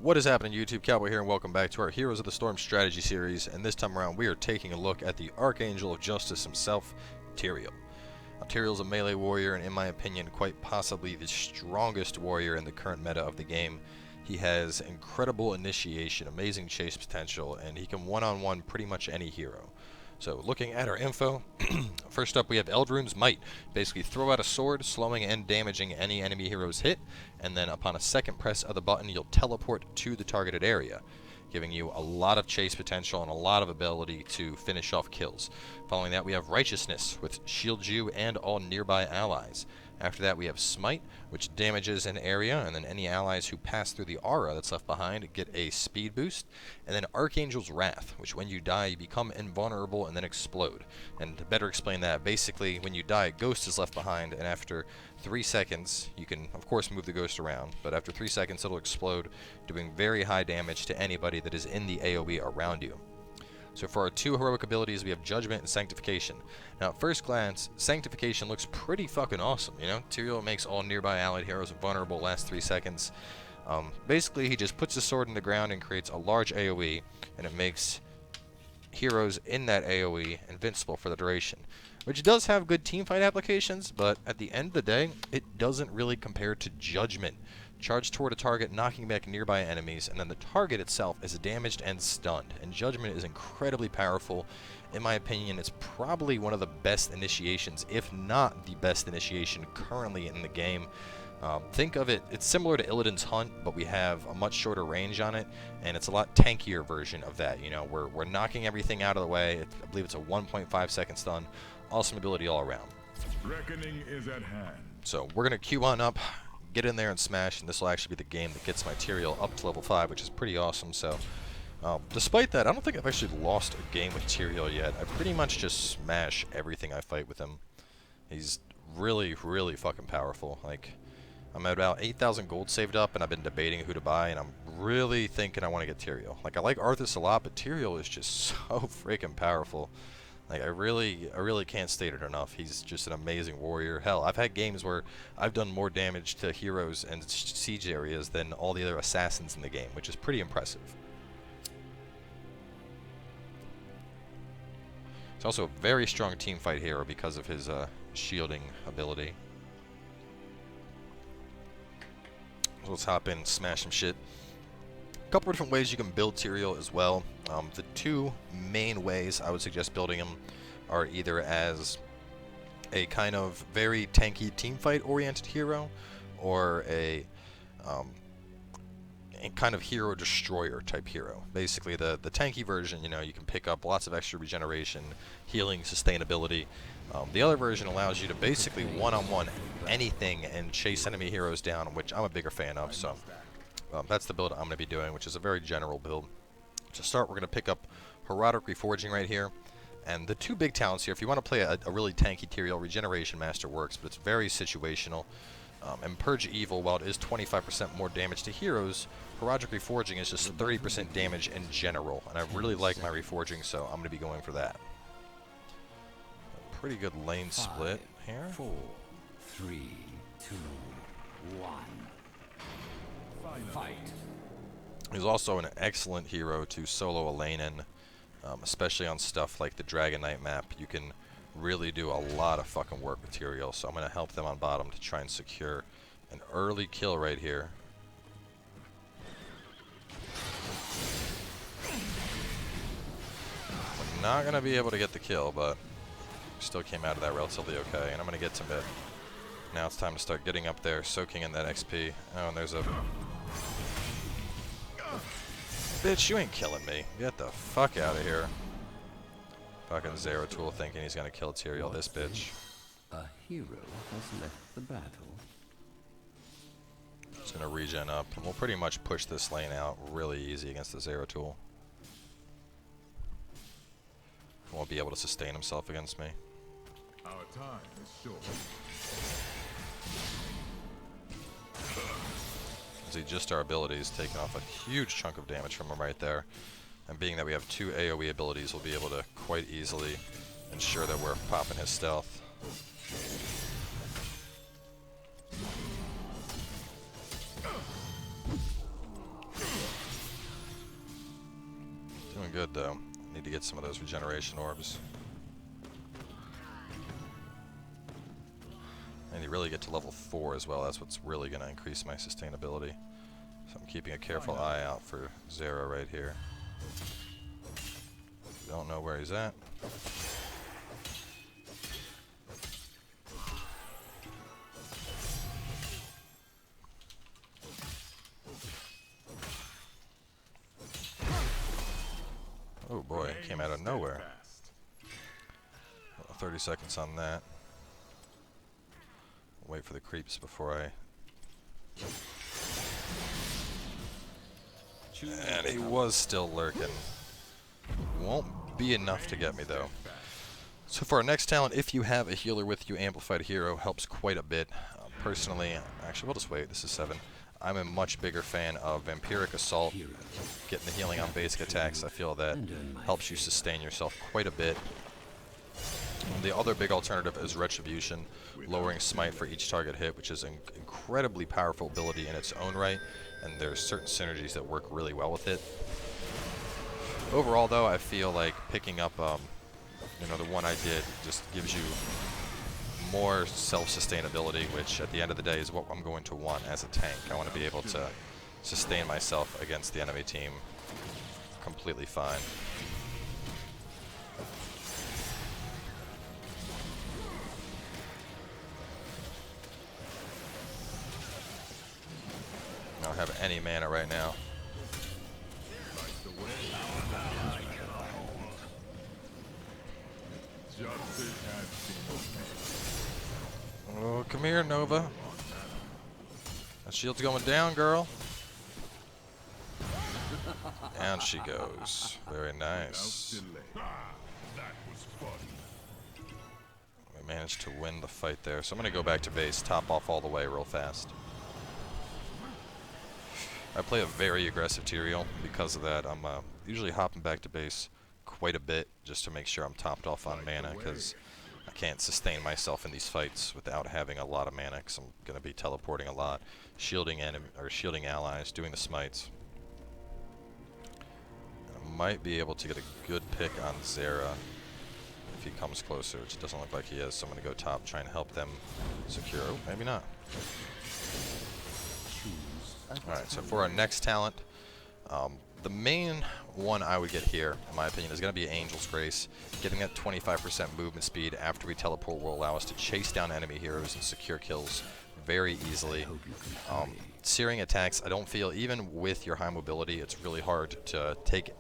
What is happening, YouTube? Cowboy here, and welcome back to our Heroes of the Storm strategy series. And this time around, we are taking a look at the Archangel of Justice himself, Tyrael. Now, Tyrael's a melee warrior, and in my opinion, quite possibly the strongest warrior in the current meta of the game. He has incredible initiation, amazing chase potential, and he can one-on-one pretty much any hero. So, looking at our info, first up we have Eldrune's Might. Basically, throw out a sword, slowing and damaging any enemy hero's hit, and then upon a second press of the button, you'll teleport to the targeted area, giving you a lot of chase potential and a lot of ability to finish off kills. Following that, we have Righteousness, which shields you and all nearby allies. After that, we have Smite, which damages an area, and then any allies who pass through the aura that's left behind get a speed boost. And then Archangel's Wrath, which when you die, you become invulnerable and then explode. And to better explain that, basically, when you die, a ghost is left behind, and after 3 seconds, you can, of course, move the ghost around, but after 3 seconds, it'll explode, doing very high damage to anybody that is in the AoE around you. So for our two heroic abilities, we have Judgment and Sanctification. Now, at first glance, Sanctification looks pretty fucking awesome, you know? Tyrael makes all nearby allied heroes invulnerable last 3 seconds. Basically, he just puts the sword in the ground and creates a large AoE, and it makes heroes in that AoE invincible for the duration. Which does have good teamfight applications, but at the end of the day, it doesn't really compare to Judgment. Charge toward a target, knocking back nearby enemies, and then the target itself is damaged and stunned. And Judgment is incredibly powerful. In my opinion, it's probably one of the best initiations, if not the best initiation currently in the game. Think of it, it's similar to Illidan's Hunt, but we have a much shorter range on it, and it's a lot tankier version of that. You know, we're knocking everything out of the way. I believe it's a 1.5 second stun. Awesome ability all around. Reckoning is at hand. So we're going to queue on up, get in there and smash, and this will actually be the game that gets my Tyrael up to level 5, which is pretty awesome. So, despite that, I don't think I've actually lost a game with Tyrael yet. I pretty much just smash everything I fight with him. He's really, really fucking powerful. Like, I'm at about 8,000 gold saved up, and I've been debating who to buy, and I'm really thinking I want to get Tyrael. Like, I like Arthas a lot, but Tyrael is just so freaking powerful. Like, I really can't state it enough. He's just an amazing warrior. Hell, I've had games where I've done more damage to heroes and siege areas than all the other assassins in the game, which is pretty impressive. He's also a very strong teamfight hero because of his shielding ability. So let's hop in and smash some shit. A couple of different ways you can build Tyrael as well. The two main ways I would suggest building him are either as a kind of very tanky teamfight oriented hero, or a kind of hero destroyer type hero. Basically, the tanky version, you know, you can pick up lots of extra regeneration, healing, sustainability. The other version allows you to basically one-on-one anything and chase enemy heroes down, which I'm a bigger fan of. So that's the build I'm going to be doing, which is a very general build. To start, we're going to pick up Heroic Reforging right here. And the two big talents here, if you want to play a really tanky Tyrael, Regeneration Master works, but it's very situational. And Purge Evil, while it is 25% more damage to heroes, Heroic Reforging is just 30% damage in general. And I really like my Reforging, so I'm going to be going for that. A pretty good lane split here. 4, 3, 2, 1. Fight. He's also an excellent hero to solo a lane in, especially on stuff like the Dragon Knight map. You can really do a lot of fucking work with Tyrael, so I'm going to help them on bottom to try and secure an early kill right here. We're not going to be able to get the kill, but still came out of that relatively okay, and I'm going to get to mid. Now it's time to start getting up there, soaking in that XP. Oh, and there's a... Bitch, you ain't killing me. Get the fuck out of here. Fucking Zeratul thinking he's gonna kill Tyrael, this bitch. A hero has left the battle. Just gonna regen up, and we'll pretty much push this lane out really easy against the Zeratul. Won't be able to sustain himself against me. Our time is short. See, just our abilities taking off a huge chunk of damage from him right there. And being that we have two AoE abilities, we'll be able to quite easily ensure that we're popping his stealth. looking good, though. Need to get some of those regeneration orbs. And you really get to level 4 as well. That's what's really going to increase my sustainability. So I'm keeping a careful eye out for Zera right here. Don't know where he's at. Oh boy, it came out of nowhere. 30 seconds on that. Wait for the creeps before I... And he was still lurking. Won't be enough to get me though. So for our next talent, if you have a healer with you, Amplified Hero helps quite a bit. Personally, actually we'll just wait, this is 7. I'm a much bigger fan of Vampiric Assault. Getting the healing on basic attacks, I feel that helps you sustain yourself quite a bit. And the other big alternative is Retribution, lowering smite for each target hit, which is an incredibly powerful ability in its own right, and there's certain synergies that work really well with it. Overall though, I feel like picking up you know, the one I did just gives you more self-sustainability, which at the end of the day is what I'm going to want as a tank. I want to be able to sustain myself against the enemy team completely fine. I don't have any mana right now. Oh, come here, Nova. That shield's going down, girl. Down she goes. Very nice. We managed to win the fight there. So I'm going to go back to base, top off all the way real fast. I play a very aggressive Tyrael. Because of that, I'm usually hopping back to base quite a bit just to make sure I'm topped off on mana, because I can't sustain myself in these fights without having a lot of mana, because I'm going to be teleporting a lot, shielding shielding allies, doing the smites. I might be able to get a good pick on Zera if he comes closer, which doesn't look like he is, so I'm going to go top, try and help them secure. Oh, maybe not. Alright, so for our next talent, the main one I would get here, in my opinion, is going to be Angel's Grace. Getting that 25% movement speed after we teleport will allow us to chase down enemy heroes and secure kills very easily. Searing attacks, I don't feel, even with your high mobility, it's really hard to take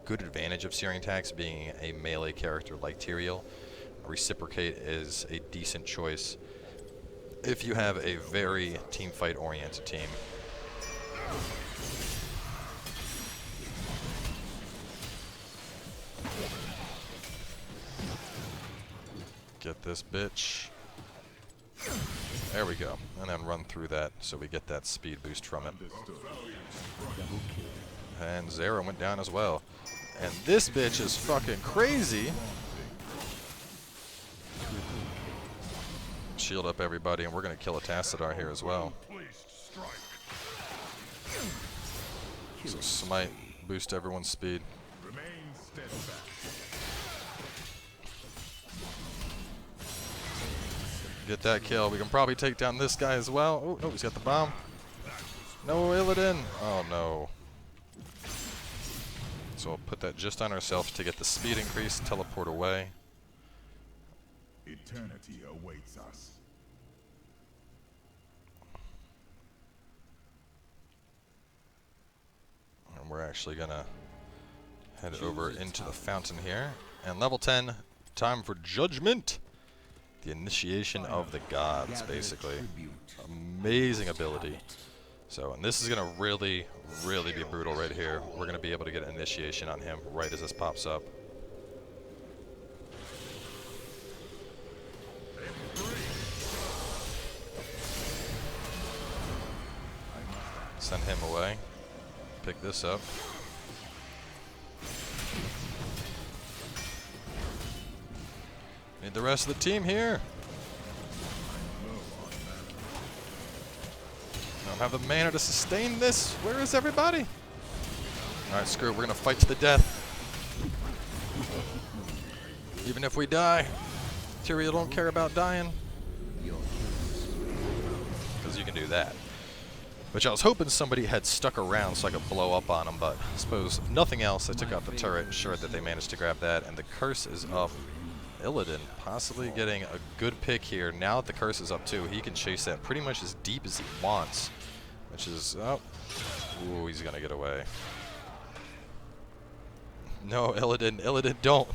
good advantage of searing attacks, being a melee character like Tyrael. Reciprocate is a decent choice if you have a very team fight oriented team. Get this bitch. There we go. And then run through that so we get that speed boost from it. And Zera went down as well. And this bitch is fucking crazy. Shield up everybody, and we're going to kill a Tassadar here as well. So smite, boost everyone's speed. Get that kill. We can probably take down this guy as well. Oh, no, he's got the bomb. No, Illidan. Oh, no. So we'll put that just on ourselves to get the speed increase, teleport away. Eternity awaits us. And we're actually going to head over into the fountain here. And level 10, time for Judgment. The initiation of the gods, basically. Amazing ability. So, and this is going to really, really be brutal right here. We're going to be able to get an initiation on him right as this pops up. Send him away. Pick this up. Need the rest of the team here. I don't have the mana to sustain this. Where is everybody? Alright, screw it. We're going to fight to the death. Even if we die, Tyrael don't care about dying. Because you can do that. Which I was hoping somebody had stuck around so I could blow up on them, but I suppose if nothing else, I took out the turret, ensured that they managed to grab that, and the curse is up. Illidan possibly getting a good pick here. Now that the curse is up too, he can chase that pretty much as deep as he wants. Which is, oh, ooh, he's gonna get away. No, Illidan, don't.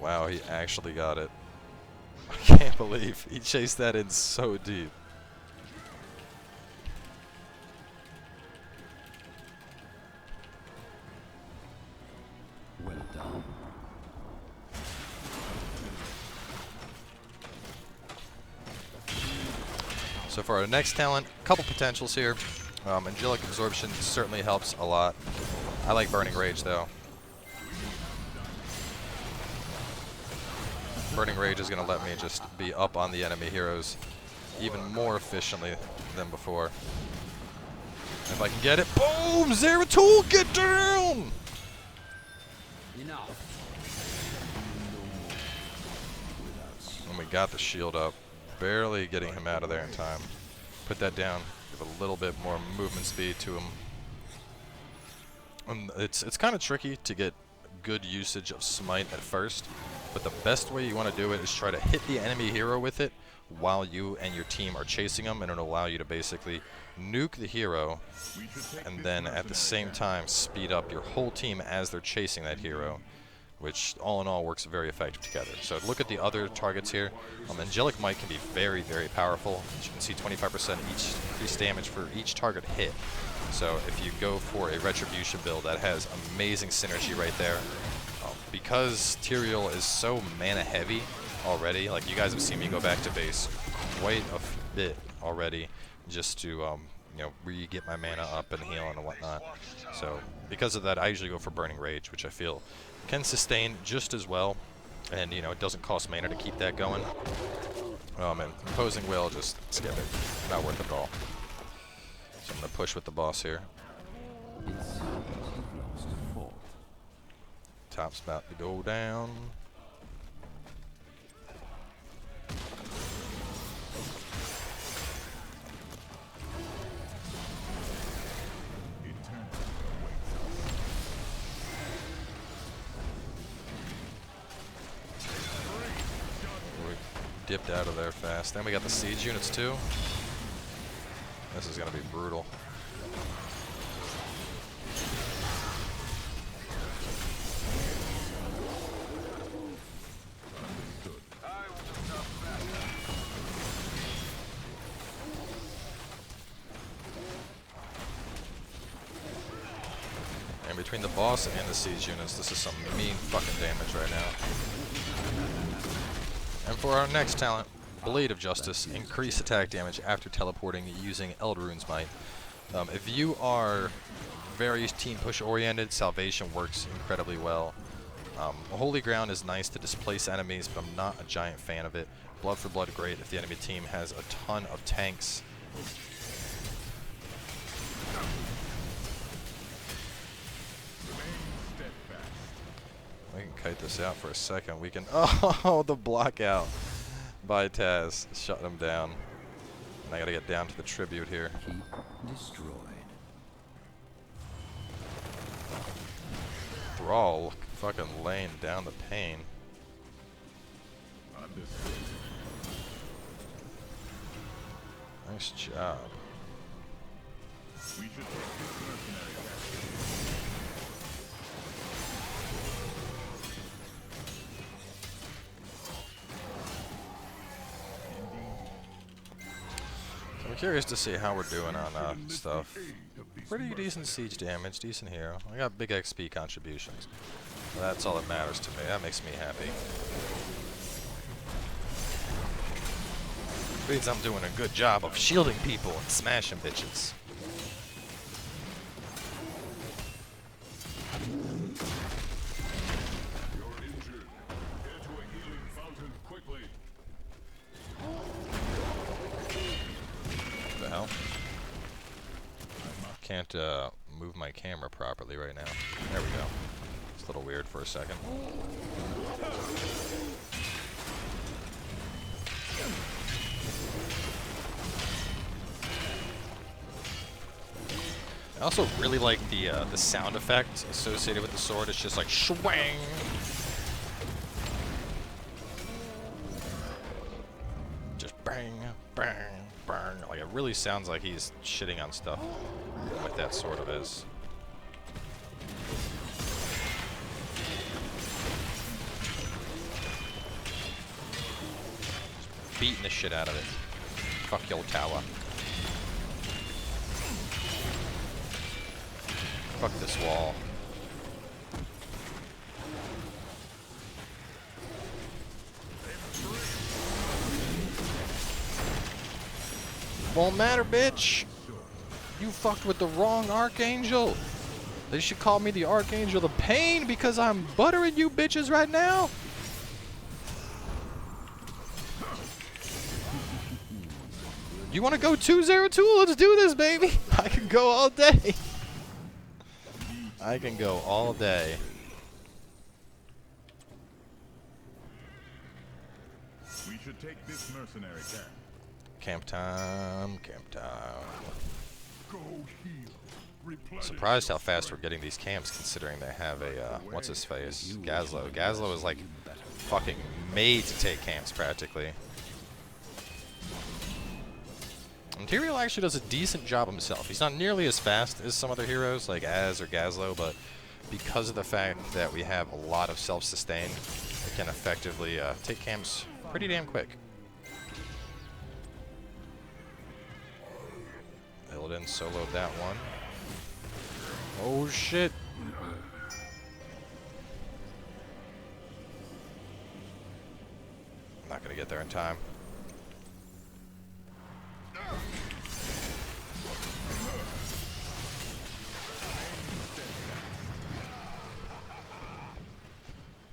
Wow, he actually got it. I can't believe he chased that in so deep. Well done. So for our next talent, a couple potentials here. Angelic Absorption certainly helps a lot. I like Burning Rage though. Burning Rage is going to let me just be up on the enemy heroes even more efficiently than before. If I can get it, boom! Zeratul, get down! Enough. And we got the shield up. Barely getting him out of there in time. Put that down. Give a little bit more movement speed to him. And it's kind of tricky to get good usage of Smite at first, but the best way you want to do it is try to hit the enemy hero with it while you and your team are chasing them, and it'll allow you to basically nuke the hero and then at the same time speed up your whole team as they're chasing that hero, which all in all works very effective together. So look at the other targets here. Angelic Might can be very, very powerful. As you can see, 25% each increased damage for each target hit. So if you go for a Retribution build, that has amazing synergy right there. Because Tyrael is so mana heavy already, like you guys have seen me go back to base quite a bit already just to you know, re-get my mana up and heal and whatnot. So because of that, I usually go for Burning Rage, which I feel can sustain just as well, and you know, it doesn't cost mana to keep that going. And Imposing Will, just skip it, not worth it at all. So I'm gonna push with the boss here. It seems you've lost a fort. Top's about to go down. We dipped out of there fast. Then we got the siege units too. This is gonna be brutal. And between the boss and the siege units, this is some mean fucking damage right now. And for our next talent, Blade of Justice, increase attack damage after teleporting using Eldrune's Might. If you are very team push oriented, Salvation works incredibly well. Holy Ground is nice to displace enemies, but I'm not a giant fan of it. Blood for Blood, great if the enemy team has a ton of tanks. We can kite this out for a second. We can, oh, the block out by Taz, shut him down. And I gotta get down to the tribute here. Keep destroyed. Thrall fucking laying down the pain. Nice job. We should take this mercenary I'm curious to see how we're doing on stuff. Pretty decent siege damage, decent hero. I got big XP contributions. That's all that matters to me. That makes me happy. Means I'm doing a good job of shielding people and smashing bitches. You're injured. Get to a healing fountain quickly. What the hell? I must can't move my camera properly right now. There we go. It's a little weird for a second. I also really like the sound effect associated with the sword. It's just like swang. Just bang, bang, bang. Like it really sounds like he's shitting on stuff with that sword of his. Just beating the shit out of it. Fuck your tower. Fuck this wall. Won't matter, bitch. You fucked with the wrong Archangel. They should call me the Archangel of Pain because I'm buttering you bitches right now. You want to go to Zeratul? Let's do this, baby. I can go all day. I can go all day. We should take this mercenary camp. Camp time, camp time. Go heal. Replenish Surprised how fast we're getting these camps considering they have a, what's his face? Gazlo. Gazlo is like fucking made to take camps practically. And Tyrael actually does a decent job himself. He's not nearly as fast as some other heroes like Az or Gazlo, but because of the fact that we have a lot of self-sustain, we can effectively take camps pretty damn quick. Illidan soloed that one. Oh shit! I'm not gonna get there in time.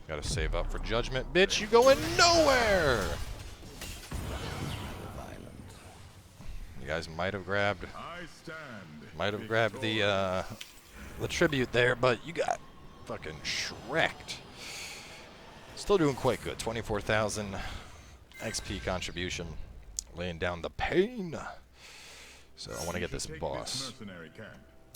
Gotta save up for judgment. Bitch, you going nowhere! You guys might have grabbed the tribute there, but you got fucking shreked. Still doing quite good. 24,000 XP contribution. Laying down the pain. So I want to get this boss.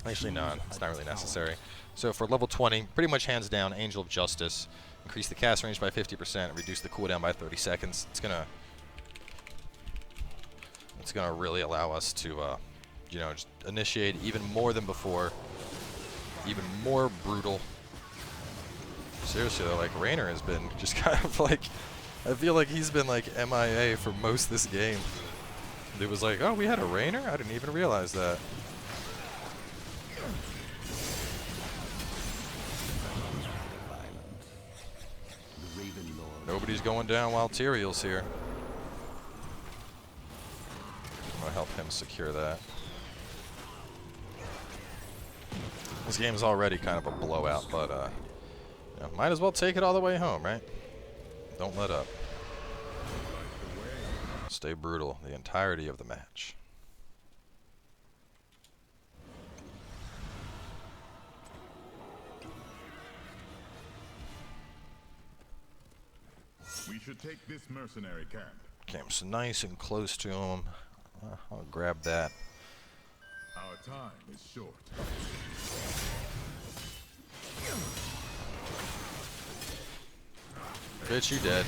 Actually, no, it's not really necessary. So for level 20, pretty much hands down, Angel of Justice. Increase the cast range by 50%, reduce the cooldown by 30 seconds. It's gonna really allow us to, you know, just initiate even more than before, even more brutal. Seriously though, like Raynor has been just kind of like, I feel like he's been like MIA for most of this game. It was like, oh, we had a Raynor? I didn't even realize that. Nobody's going down while Tyrael's here. I'm gonna help him secure that. This game's already kind of a blowout, but you know, might as well take it all the way home, right? Don't let up. Stay brutal the entirety of the match. We should take this mercenary camp. Camp's nice and close to him. I'll grab that. Our time is short. Bitch, you dead.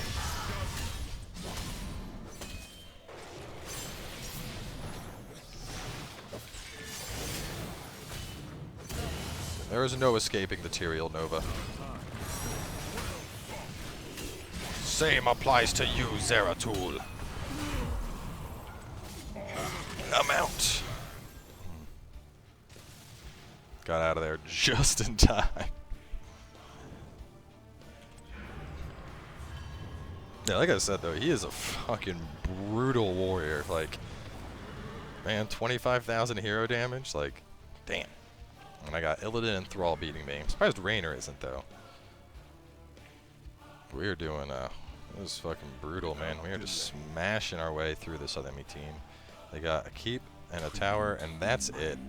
There is no escaping the Tyrael Nova. Same applies to you, Zeratul. I'm out. Got out of there just in time. Yeah, like I said though, he is a fucking brutal warrior. Like, man, 25,000 hero damage. Like, damn. And I got Illidan and Thrall beating me. I'm surprised Raynor isn't though. We're doing this is fucking brutal, man. We are just smashing our way through this enemy team. They got a keep and a tower, and that's it.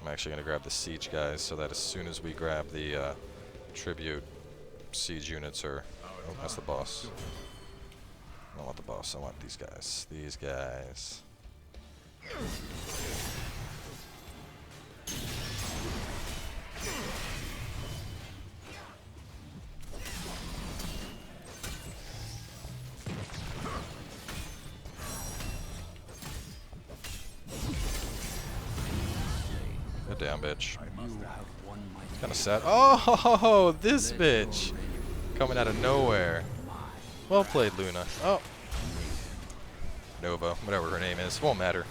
I'm actually going to grab the siege guys so that as soon as we grab the tribute, siege units are... Oh, that's the boss. I don't want the boss, I want these guys. These guys. Good down, bitch. Kind of sad. Oh, this bitch! Coming out of nowhere. Well played, Luna. Oh. Nova, whatever her name is. Won't matter.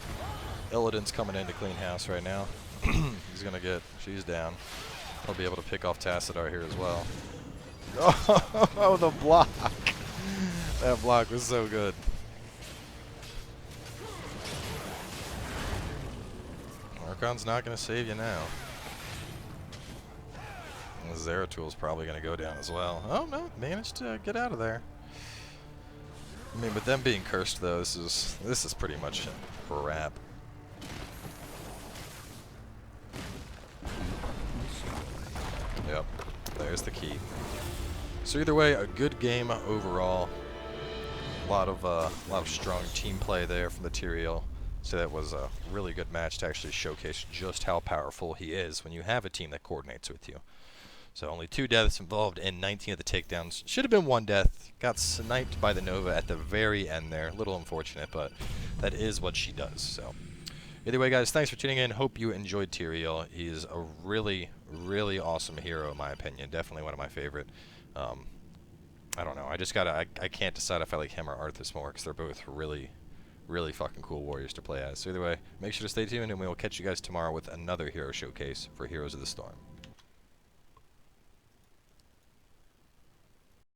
Illidan's coming in to clean house right now. He's gonna get... She's down. He'll be able to pick off Tassadar here as well. Oh, the block! That block was so good. Archon's not gonna save you now. And Zeratul's probably gonna go down as well. Oh no, managed to get out of there. I mean, with them being cursed though, this is pretty much crap. Yep, there's the key. So either way, a good game overall. A lot of strong team play there from the Tyrael. So that was a really good match to actually showcase just how powerful he is when you have a team that coordinates with you. So only 2 deaths involved in 19 of the takedowns. Should have been 1 death. Got sniped by the Nova at the very end there. A little unfortunate, but that is what she does. So either way, guys, thanks for tuning in. Hope you enjoyed Tyrael. He is a really, really awesome hero in my opinion. Definitely one of my favorite. I don't know. I can't decide if I like him or Arthas more because they're both really fucking cool warriors to play as. So either way, make sure to stay tuned and we will catch you guys tomorrow with another hero showcase for Heroes of the Storm.